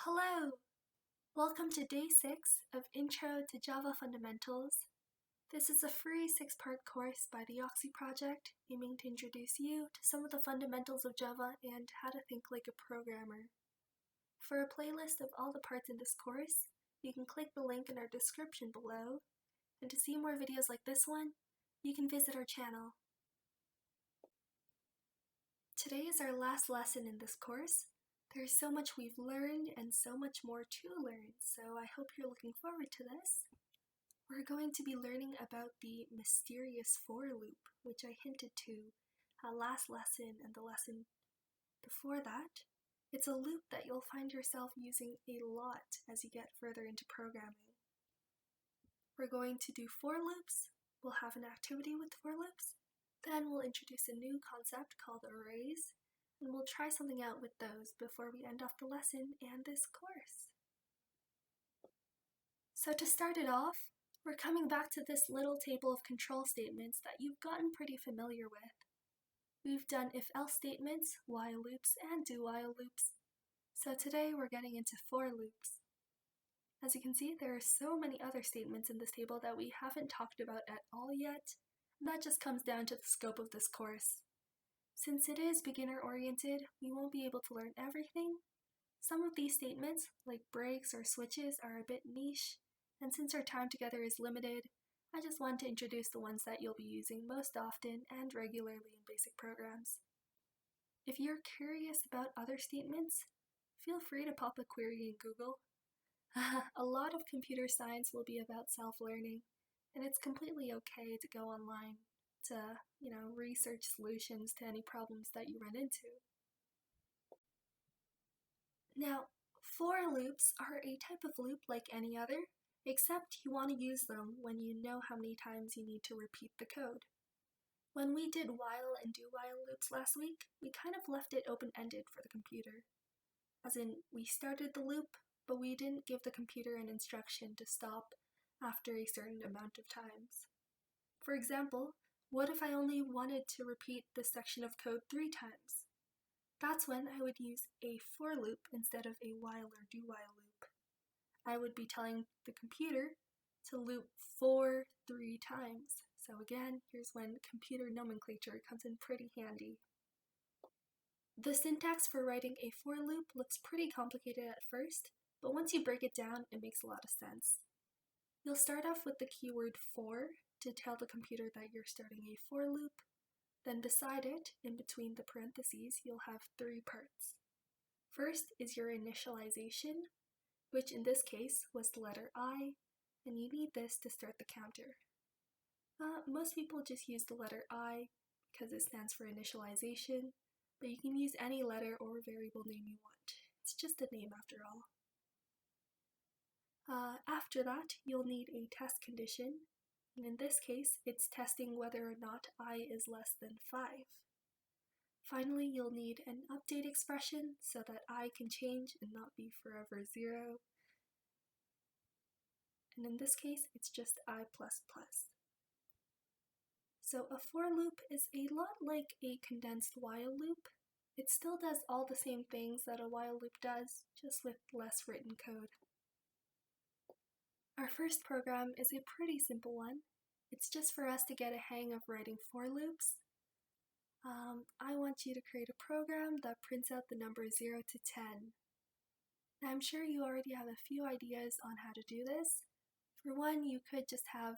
Hello! Welcome to Day 6 of Intro to Java Fundamentals. This is a free 6-part course by the Auxi Project aiming to introduce you to some of the fundamentals of Java and how to think like a programmer. For a playlist of all the parts in this course, you can click the link in our description below, and to see more videos like this one, you can visit our channel. Today is our last lesson in this course. There's so much we've learned and so much more to learn, so I hope you're looking forward to this. We're going to be learning about the mysterious for loop, which I hinted to last lesson and the lesson before that. It's a loop that you'll find yourself using a lot as you get further into programming. We're going to do for loops, we'll have an activity with for loops, then we'll introduce a new concept called arrays, and we'll try something out with those before we end off the lesson and this course. So to start it off, we're coming back to this little table of control statements that you've gotten pretty familiar with. We've done if-else statements, while loops, and do-while loops. So today we're getting into for loops. As you can see, there are so many other statements in this table that we haven't talked about at all yet, and that just comes down to the scope of this course. Since it is beginner-oriented, we won't be able to learn everything. Some of these statements, like breaks or switches, are a bit niche, and since our time together is limited, I just want to introduce the ones that you'll be using most often and regularly in basic programs. If you're curious about other statements, feel free to pop a query in Google. A lot of computer science will be about self-learning, and it's completely okay to go online to, research solutions to any problems that you run into. Now, for loops are a type of loop like any other, except you want to use them when you know how many times you need to repeat the code. When we did while and do-while loops last week, we kind of left it open-ended for the computer. As in, we started the loop, but we didn't give the computer an instruction to stop after a certain amount of times. For example, what if I only wanted to repeat this section of code 3 times? That's when I would use a for loop instead of a while or do-while loop. I would be telling the computer to loop for 3 times. So again, here's when computer nomenclature comes in pretty handy. The syntax for writing a for loop looks pretty complicated at first, but once you break it down, it makes a lot of sense. You'll start off with the keyword for to tell the computer that you're starting a for loop. Then beside it, in between the parentheses, you'll have 3 parts. First is your initialization, which in this case was the letter I, and you need this to start the counter. Most people just use the letter I because it stands for initialization, but you can use any letter or variable name you want. It's just a name after all. After that, you'll need a test condition, and in this case, it's testing whether or not I is less than 5. Finally, you'll need an update expression so that I can change and not be forever 0. And in this case, it's just I++. So a for loop is a lot like a condensed while loop. It still does all the same things that a while loop does, just with less written code. Our first program is a pretty simple one. It's just for us to get a hang of writing for loops. I want you to create a program that prints out the number 0 to 10. Now, I'm sure you already have a few ideas on how to do this. For one, you could just have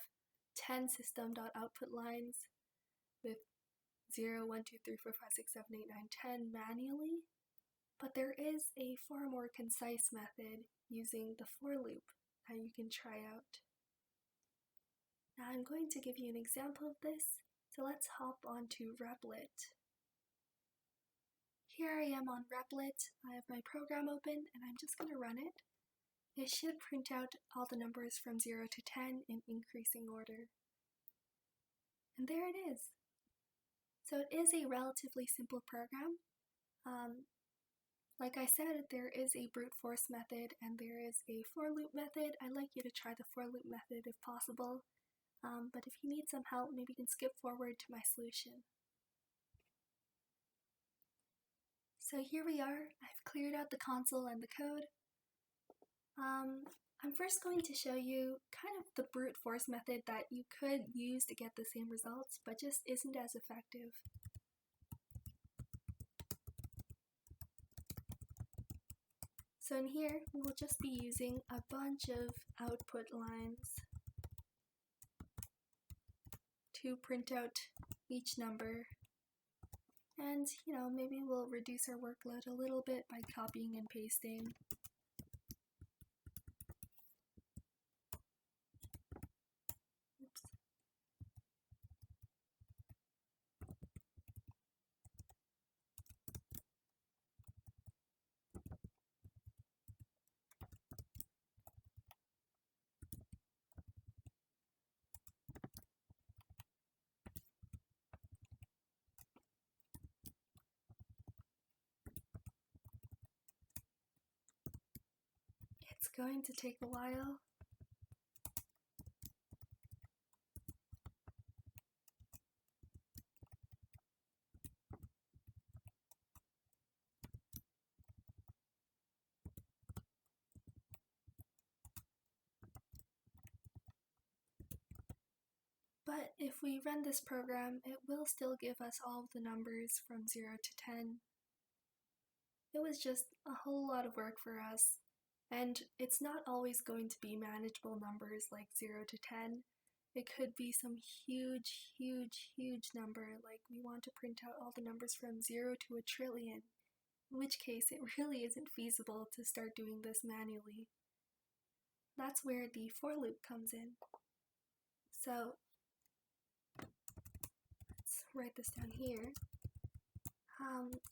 10 system.output lines with 0, 1, 2, 3, 4, 5, 6, 7, 8, 9, 10 manually. But there is a far more concise method using the for loop that you can try out. Now I'm going to give you an example of this, so let's hop onto Replit. Here I am on Replit. I have my program open and I'm just going to run it. It should print out all the numbers from 0 to 10 in increasing order. And there it is. So it is a relatively simple program. Like I said, there is a brute force method and there is a for loop method. I'd like you to try the for loop method if possible. But if you need some help, maybe you can skip forward to my solution. So here we are. I've cleared out the console and the code. I'm first going to show you kind of the brute force method that you could use to get the same results, but just isn't as effective. So in here, we'll just be using a bunch of output lines to print out each number. And, maybe we'll reduce our workload a little bit by copying and pasting. Oops. It's going to take a while. But if we run this program, it will still give us all of the numbers from 0 to 10. It was just a whole lot of work for us. And it's not always going to be manageable numbers like 0 to 10. It could be some huge, huge, huge number, like we want to print out all the numbers from 0 to a trillion, in which case it really isn't feasible to start doing this manually. That's where the for loop comes in. So let's write this down here.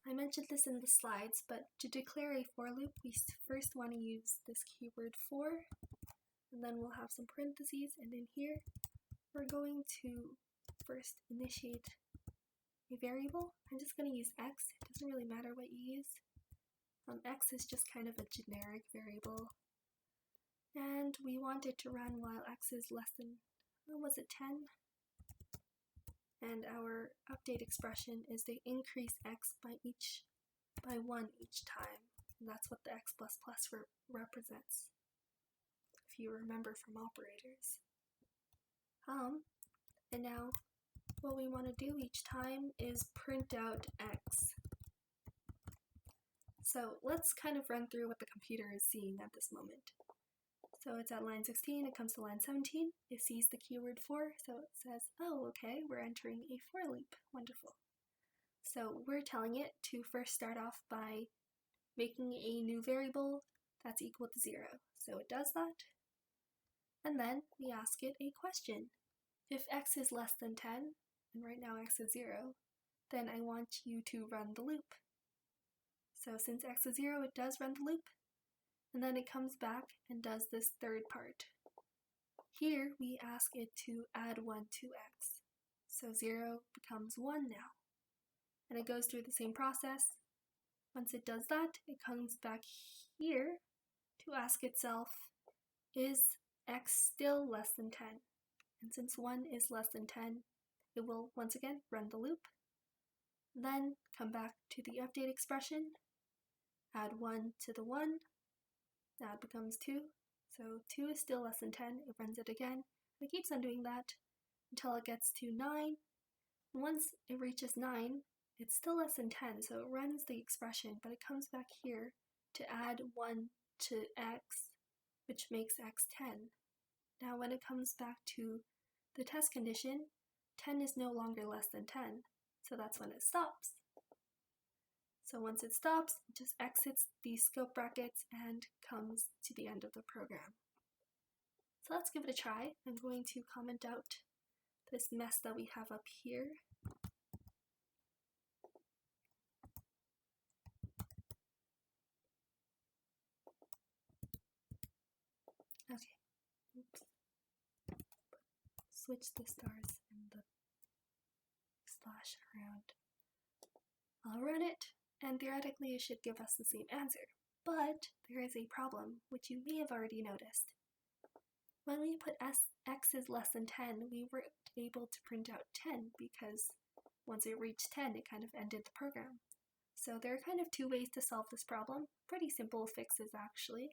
I mentioned this in the slides, but to declare a for loop, we first want to use this keyword for, and then we'll have some parentheses, and in here, we're going to first initiate a variable. I'm just going to use x. It doesn't really matter what you use. X is just kind of a generic variable. And we want it to run while x is less than, was it 10? And our update expression is to increase x by 1 each time. And that's what the x++ represents, if you remember from operators. And now what we want to do each time is print out x. So let's kind of run through what the computer is seeing at this moment. So it's at line 16, it comes to line 17, it sees the keyword for, so it says, oh, okay, we're entering a for loop. Wonderful. So we're telling it to first start off by making a new variable that's equal to 0. So it does that, and then we ask it a question. If x is less than 10, and right now x is 0, then I want you to run the loop. So since x is 0, it does run the loop, and then it comes back and does this third part. Here we ask it to add 1 to x. So 0 becomes 1 now. And it goes through the same process. Once it does that, it comes back here to ask itself, is x still less than 10? And since 1 is less than 10, it will once again run the loop. Then come back to the update expression, add 1 to the 1, that becomes 2. So 2 is still less than 10, it runs it again. It keeps on doing that until it gets to 9. And once it reaches 9, it's still less than 10, so it runs the expression, but it comes back here to add 1 to x, which makes x 10. Now when it comes back to the test condition, 10 is no longer less than 10, so that's when it stops. So once it stops, it just exits these scope brackets and comes to the end of the program. So let's give it a try. I'm going to comment out this mess that we have up here. Okay, oops. Switch the stars and the slash around. I'll run it, and theoretically it should give us the same answer. But there is a problem, which you may have already noticed. When we put x is less than 10, we weren't able to print out 10 because once it reached 10, it kind of ended the program. So there are kind of two ways to solve this problem. Pretty simple fixes actually.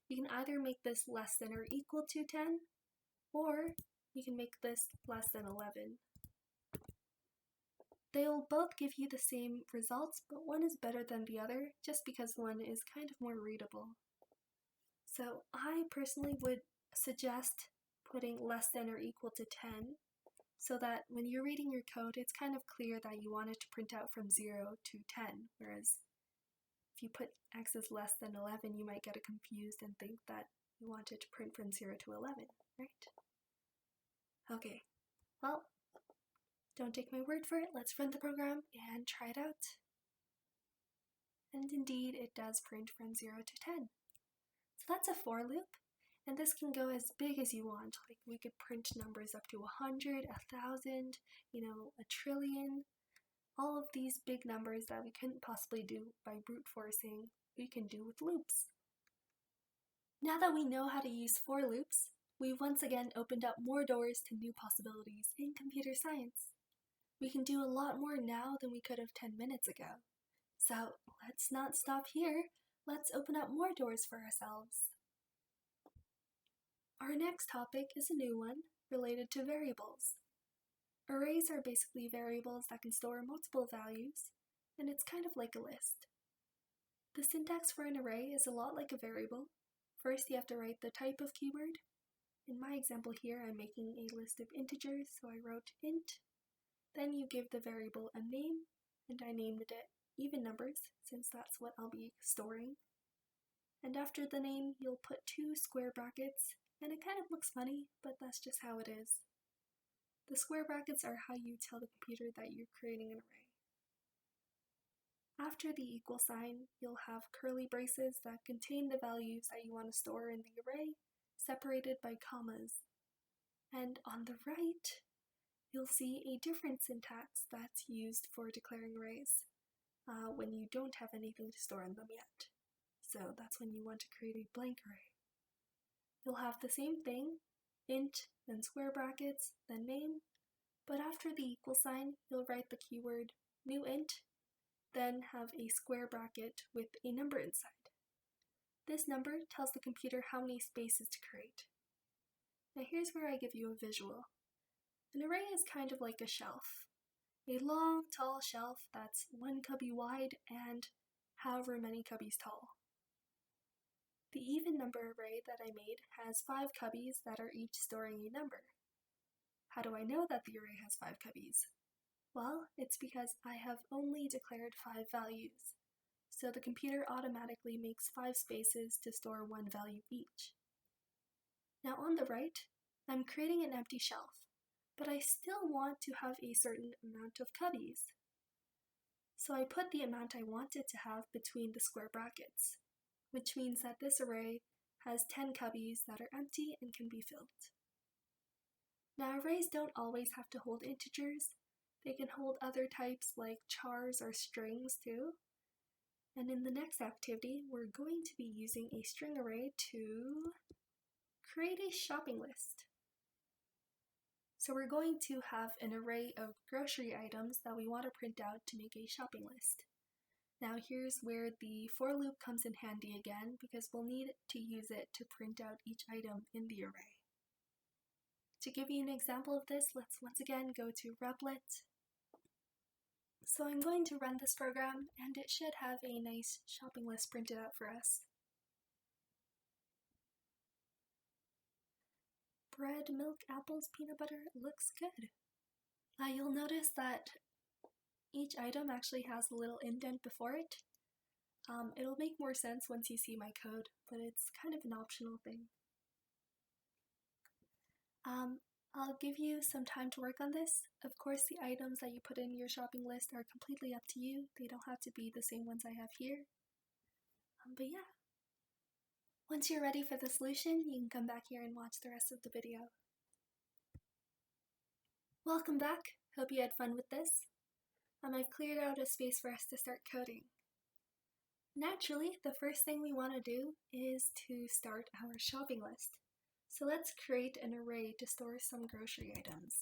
You can either make this less than or equal to 10, or you can make this less than 11. They'll both give you the same results, but one is better than the other just because one is kind of more readable. So I personally would suggest putting less than or equal to 10 so that when you're reading your code, it's kind of clear that you want it to print out from 0 to 10, whereas if you put x is less than 11, you might get confused and think that you want it to print from 0 to 11, right? Okay, well, don't take my word for it. Let's run the program and try it out. And indeed, it does print from 0 to 10. So that's a for loop, and this can go as big as you want. Like we could print numbers up to 100, 1,000, a trillion. All of these big numbers that we couldn't possibly do by brute forcing, we can do with loops. Now that we know how to use for loops, we've once again opened up more doors to new possibilities in computer science. We can do a lot more now than we could have 10 minutes ago. So let's not stop here. Let's open up more doors for ourselves. Our next topic is a new one related to variables. Arrays are basically variables that can store multiple values, and it's kind of like a list. The syntax for an array is a lot like a variable. First, you have to write the type of keyword. In my example here, I'm making a list of integers, so I wrote int. Then you give the variable a name, and I named it even numbers, since that's what I'll be storing. And after the name, you'll put 2 square brackets, and it kind of looks funny, but that's just how it is. The square brackets are how you tell the computer that you're creating an array. After the equal sign, you'll have curly braces that contain the values that you want to store in the array, separated by commas. And on the right, you'll see a different syntax that's used for declaring arrays when you don't have anything to store in them yet. So that's when you want to create a blank array. You'll have the same thing, int, then square brackets, then name, but after the equal sign, you'll write the keyword new int, then have a square bracket with a number inside. This number tells the computer how many spaces to create. Now here's where I give you a visual. An array is kind of like a shelf. A long, tall shelf that's 1 cubby wide and however many cubbies tall. The even number array that I made has 5 cubbies that are each storing a number. How do I know that the array has 5 cubbies? Well, it's because I have only declared 5 values, so the computer automatically makes 5 spaces to store 1 value each. Now on the right, I'm creating an empty shelf, but I still want to have a certain amount of cubbies. So I put the amount I want it to have between the square brackets, which means that this array has 10 cubbies that are empty and can be filled. Now arrays don't always have to hold integers. They can hold other types like chars or strings too. And in the next activity, we're going to be using a string array to create a shopping list. So we're going to have an array of grocery items that we want to print out to make a shopping list. Now here's where the for loop comes in handy again, because we'll need to use it to print out each item in the array. To give you an example of this, let's once again go to Replit. So I'm going to run this program, and it should have a nice shopping list printed out for us. Bread, milk, apples, peanut butter, looks good. You'll notice that each item actually has a little indent before it. It'll make more sense once you see my code, but it's kind of an optional thing. I'll give you some time to work on this. Of course, the items that you put in your shopping list are completely up to you. They don't have to be the same ones I have here. But yeah. Once you're ready for the solution, you can come back here and watch the rest of the video. Welcome back. Hope you had fun with this. I've cleared out a space for us to start coding. Naturally, the first thing we want to do is to start our shopping list. So let's create an array to store some grocery items.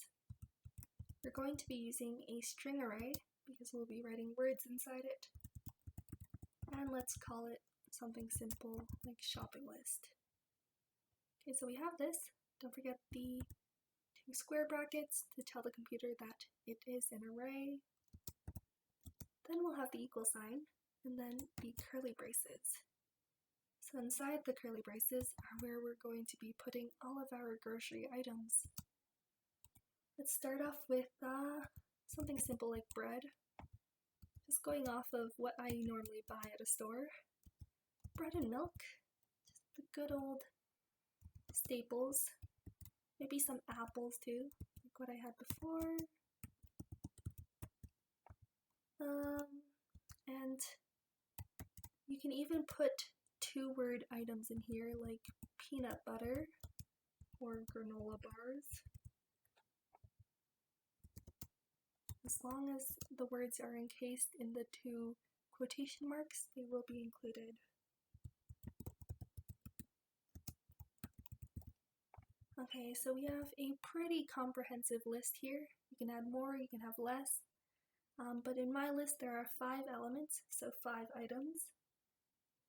We're going to be using a string array because we'll be writing words inside it. And let's call it something simple like shopping list. Okay, so we have this. Don't forget the 2 square brackets to tell the computer that it is an array. Then we'll have the equal sign, and then the curly braces. So inside the curly braces are where we're going to be putting all of our grocery items. Let's start off with something simple like bread. Just going off of what I normally buy at a store. Bread and milk, just the good old staples. Maybe some apples too, like what I had before. And you can even put 2-word items in here like peanut butter or granola bars. As long as the words are encased in the 2 quotation marks, they will be included. Okay, so we have a pretty comprehensive list here. You can add more, you can have less. But in my list there are 5 elements, so 5 items.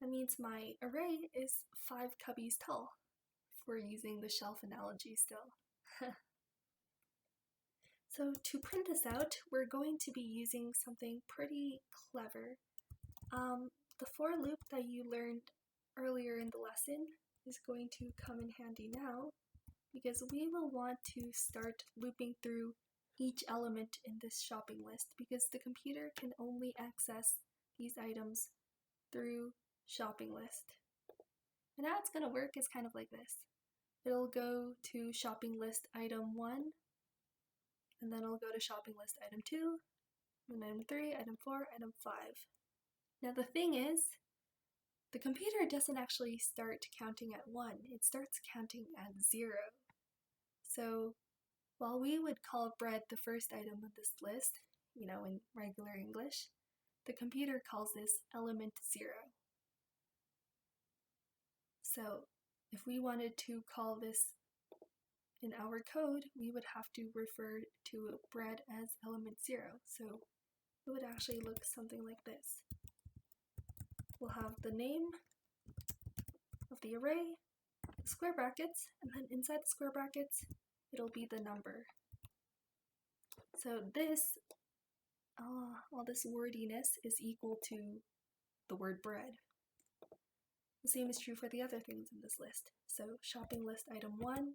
That means my array is 5 cubbies tall, if we're using the shelf analogy still. So to print this out, we're going to be using something pretty clever. The for loop that you learned earlier in the lesson is going to come in handy now, because we will want to start looping through each element in this shopping list, because the computer can only access these items through shopping list. And how it's going to work is kind of like this. It'll go to shopping list item 1, and then it'll go to shopping list item 2, and item 3, item 4, item 5. Now the thing is, the computer doesn't actually start counting at 1, it starts counting at 0. So while we would call bread the first item of this list, in regular English, the computer calls this element 0. So if we wanted to call this in our code, we would have to refer to bread as element 0. So it would actually look something like this. We'll have the name of the array, the square brackets, and then inside the square brackets, it'll be the number. So this, all this wordiness is equal to the word bread. The same is true for the other things in this list. So shopping list item 1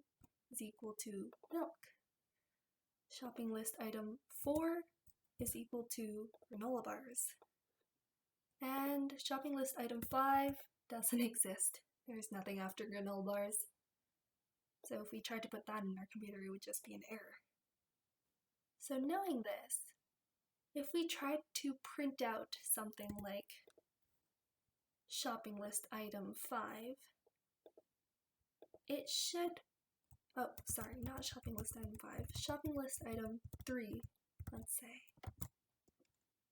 is equal to milk. Shopping list item 4 is equal to granola bars. And shopping list item 5 doesn't exist. There's nothing after granola bars. So if we tried to put that in our computer, it would just be an error. So knowing this, if we tried to print out something like shopping list item 5, it should, not shopping list item 5, shopping list item 3, let's say.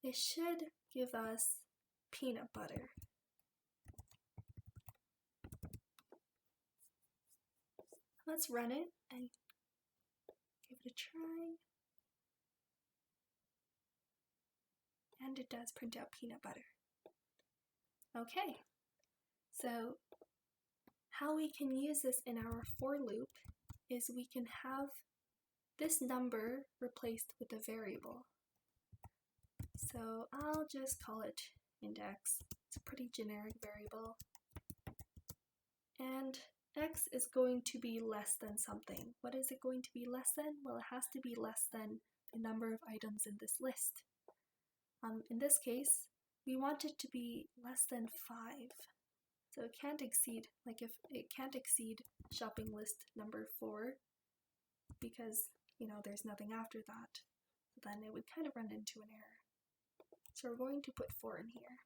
It should give us peanut butter. Let's run it and give it a try. And it does print out peanut butter. Okay, so how we can use this in our for loop is we can have this number replaced with a variable. So I'll just call it index. It's a pretty generic variable. And x is going to be less than something. What is it going to be less than? Well, it has to be less than the number of items in this list. In this case, we want it to be less than 5. So it can't exceed, if it can't exceed shopping list number 4, because, there's nothing after that. So then it would kind of run into an error. So we're going to put 4 in here.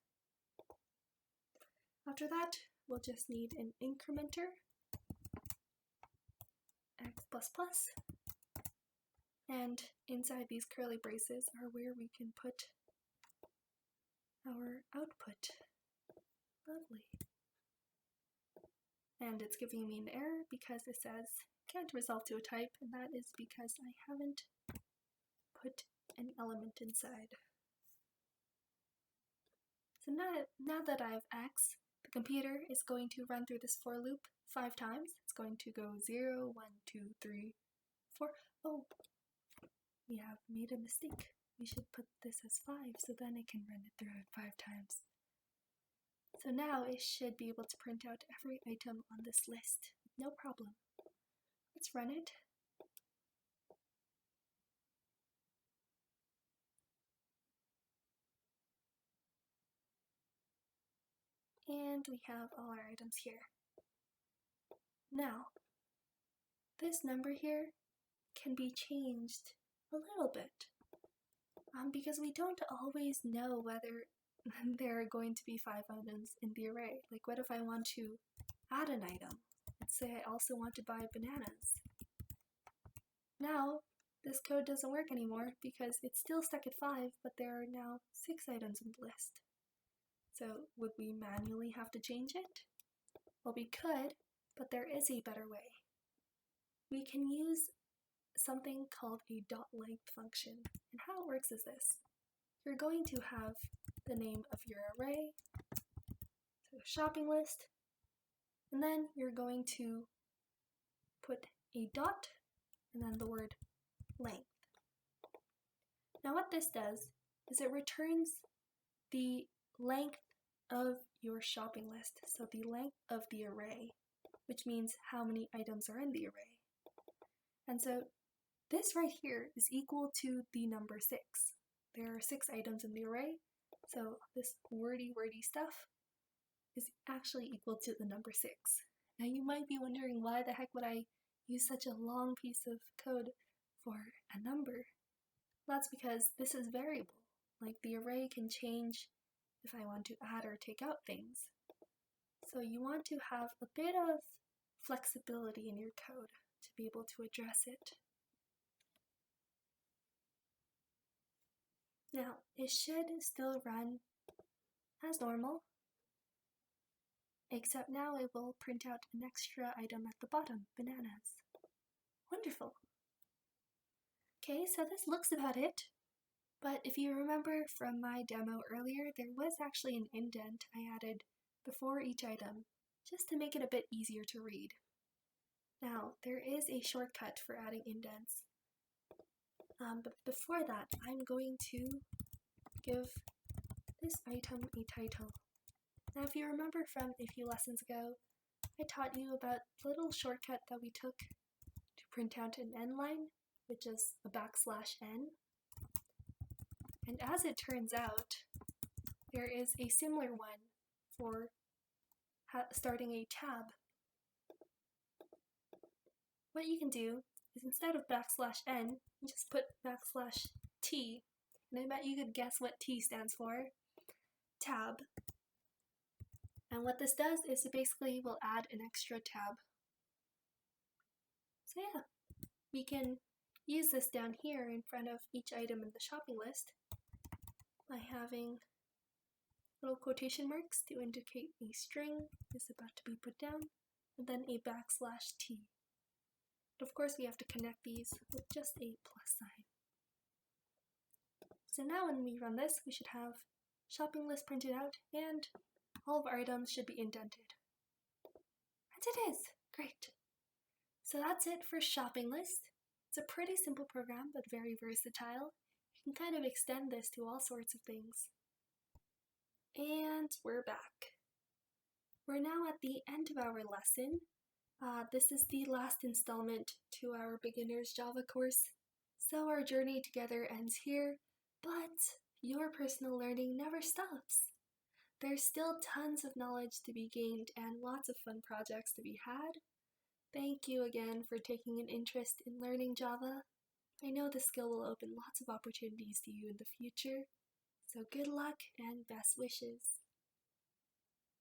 After that, we'll just need an incrementer, x++, and inside these curly braces are where we can put our output. Lovely. And it's giving me an error because it says can't resolve to a type, and that is because I haven't put an element inside. So now that I have x, the computer is going to run through this for loop 5 times. It's going to go 0, 1, 2, 3, 4. Oh, we have made a mistake. We should put this as 5 so then it can run it through it 5 times. So now it should be able to print out every item on this list. No problem. Let's run it. And we have all our items here. Now, this number here can be changed a little bit because we don't always know whether there are going to be 5 items in the array. Like, what if I want to add an item? Let's say I also want to buy bananas. Now, this code doesn't work anymore because it's still stuck at 5, but there are now 6 items in the list. So would we manually have to change it? Well, we could, but there is a better way. We can use something called a .length function. And how it works is this. You're going to have the name of your array, so shopping list, and then you're going to put a dot and then the word length. Now what this does is it returns the length of your shopping list, so the length of the array, which means how many items are in the array. And so this right here is equal to the number 6. There are 6 items in the array, so this wordy stuff is actually equal to the number 6. Now you might be wondering, why the heck would I use such a long piece of code for a number? That's because this is variable. Like, the array can change if I want to add or take out things. So you want to have a bit of flexibility in your code to be able to address it. Now, it should still run as normal, except now it will print out an extra item at the bottom, bananas. Wonderful! Okay, so this looks about it, but if you remember from my demo earlier, there was actually an indent I added before each item, just to make it a bit easier to read. Now, there is a shortcut for adding indents, but before that, I'm going to give this item a title. Now, if you remember from a few lessons ago, I taught you about the little shortcut that we took to print out an n line, which is a \n. And as it turns out, there is a similar one for starting a tab. What you can do is, instead of \n, you just put \t, and I bet you could guess what T stands for. Tab. And what this does is it basically will add an extra tab. So yeah, we can use this down here in front of each item in the shopping list by having little quotation marks to indicate a string is about to be put down, and then a \t. But of course we have to connect these with just a plus sign. So now when we run this, we should have shopping list printed out, and all of our items should be indented. And it is! Great! So that's it for shopping list. It's a pretty simple program, but very versatile. You can kind of extend this to all sorts of things. And we're back. We're now at the end of our lesson. This is the last installment to our Beginner's Java course, so our journey together ends here, but your personal learning never stops. There's still tons of knowledge to be gained and lots of fun projects to be had. Thank you again for taking an interest in learning Java. I know this skill will open lots of opportunities to you in the future, so good luck and best wishes.